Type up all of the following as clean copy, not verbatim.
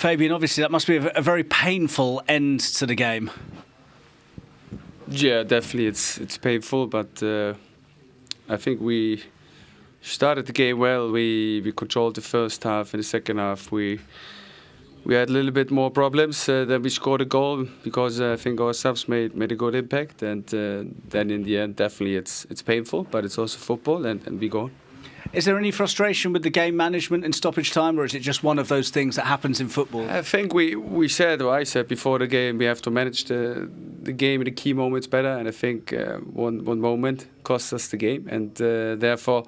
Fabian, obviously that must be a very painful end to the game. Yeah, definitely it's painful, but I think we started the game well. We controlled the first half. In the second half, we had a little bit more problems. Then we scored a goal because I think our subs made a good impact. And then in the end, definitely it's painful, but it's also football, and we go on. Is there any frustration with the game management in stoppage time, or is it just one of those things that happens in football? I think I said before the game, we have to manage the game in the key moments better. And I think one moment costs us the game. And therefore,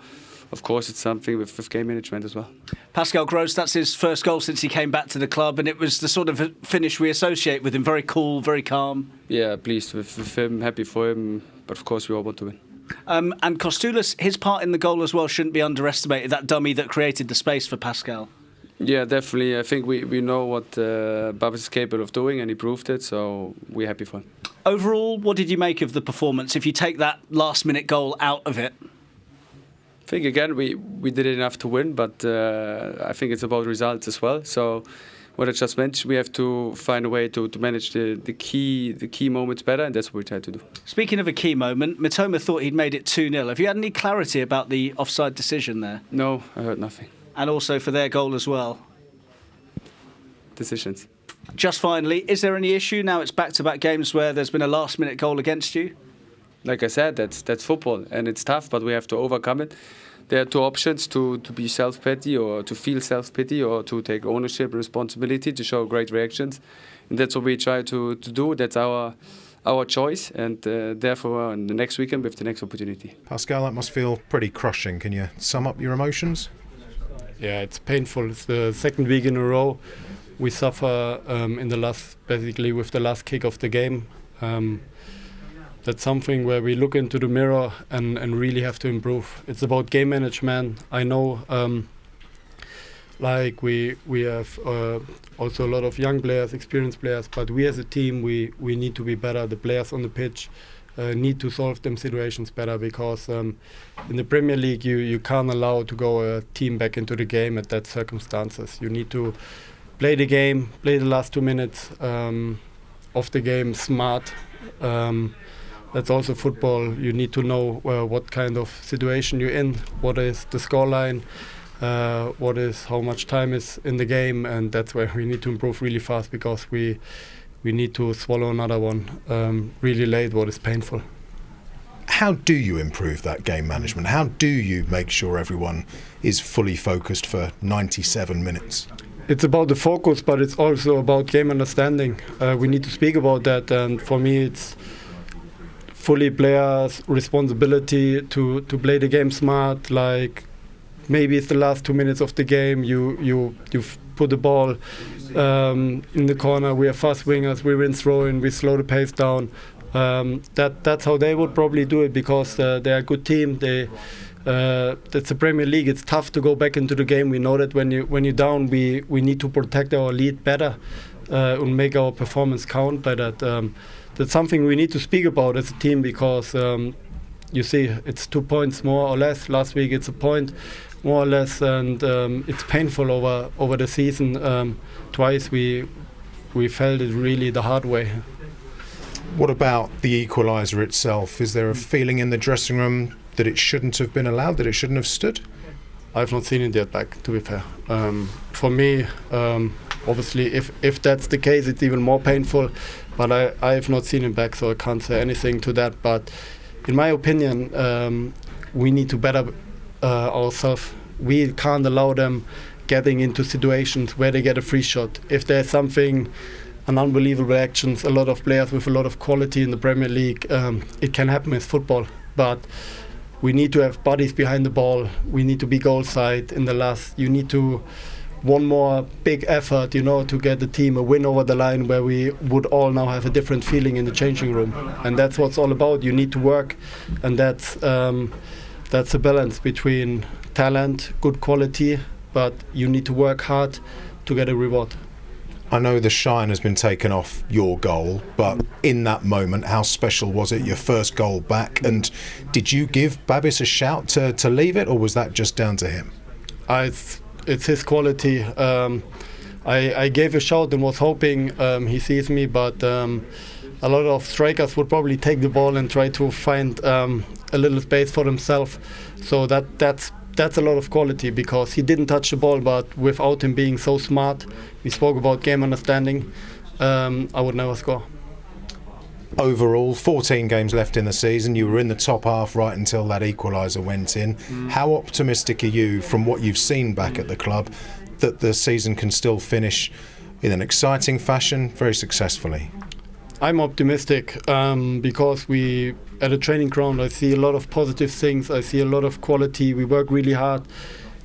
of course, it's something with game management as well. Pascal Gross, that's his first goal since he came back to the club, and it was the sort of finish we associate with him. Very cool, very calm. Yeah, pleased with him, happy for him. But of course, we all want to win. And Kostoulis, his part in the goal as well shouldn't be underestimated, that dummy that created the space for Pascal. Yeah, definitely. I think we know what Babis is capable of doing, and he proved it, so we're happy for him. Overall, what did you make of the performance, if you take that last-minute goal out of it? I think, again, we did enough to win, but I think it's about results as well. So what I just mentioned, we have to find a way to manage the key moments better, and that's what we try to do. Speaking of a key moment, Mitoma thought he'd made it 2-0. Have you had any clarity about the offside decision there? No, I heard nothing. And also for their goal as well? Decisions. Just finally, is there any issue now it's back-to-back games where there's been a last-minute goal against you? Like I said, that's football, and it's tough, but we have to overcome it. There are two options: to be self-pity, or to feel self-pity, or to take ownership and responsibility, to show great reactions. And that's what we try to do. That's our choice, and therefore on the next weekend we have the next opportunity. Pascal, that must feel pretty crushing. Can you sum up your emotions? Yeah, it's painful. It's the second week in a row we suffer basically with the last kick of the game. That's something where we look into the mirror and really have to improve. It's about game management. I know we have also a lot of young players, experienced players, but we as a team, we need to be better. The players on the pitch need to solve them situations better, because in the Premier League you can't allow to go a team back into the game at that circumstances. You need to play the game, play the last 2 minutes of the game smart. That's also football. You need to know what kind of situation you're in, what is the scoreline, how much time is in the game, and that's where we need to improve really fast, because we need to swallow another one really late, what is painful. How do you improve that game management? How do you make sure everyone is fully focused for 97 minutes? It's about the focus, but it's also about game understanding. We need to speak about that, and for me it's fully players' responsibility to play the game smart. Like maybe it's the last 2 minutes of the game, you put the ball in the corner. We have fast wingers, we win throw-in, we slow the pace down. That's how they would probably do it, because they're a good team. That's the Premier League. It's tough to go back into the game. We know that when you're down, we need to protect our lead better and make our performance count by that. That's something we need to speak about as a team, because you see it's 2 points more or less. Last week it's a point more or less, and it's painful over the season. Twice we felt it really the hard way. What about the equaliser itself? Is there a feeling in the dressing room that it shouldn't have been allowed, that it shouldn't have stood? I've not seen it yet back, to be fair. For me, obviously, if that's the case, it's even more painful. But I have not seen it back, so I can't say anything to that. But in my opinion, we need to better ourselves. We can't allow them getting into situations where they get a free shot. If there's something, an unbelievable actions, a lot of players with a lot of quality in the Premier League, it can happen with football. But we need to have bodies behind the ball. We need to be goal side in the last. You need to one more big effort, to get the team a win over the line, where we would all now have a different feeling in the changing room, and that's what it's all about. You need to work, and that's a balance between talent, good quality, but you need to work hard to get a reward. I know the shine has been taken off your goal, but in that moment, how special was it, your first goal back? And did you give Babis a shout to leave it, or was that just down to him? It's his quality. I gave a shout and was hoping he sees me, but a lot of strikers would probably take the ball and try to find a little space for himself. So that's a lot of quality, because he didn't touch the ball, but without him being so smart, we spoke about game understanding, I would never score. Overall, 14 games left in the season. You were in the top half right until that equaliser went in. How optimistic are you, from what you've seen back at the club, that the season can still finish in an exciting fashion, very successfully? I'm optimistic because we, at a training ground, I see a lot of positive things. I see a lot of quality. We work really hard.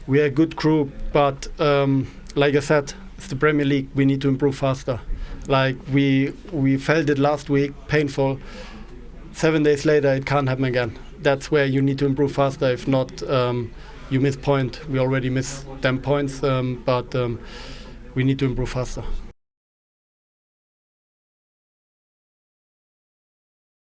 We are a good group, but like I said, it's the Premier League. We need to improve faster. Like we felt it last week, painful. 7 days later, it can't happen again. That's where you need to improve faster. If not, you miss point. We already miss 10 points, but we need to improve faster.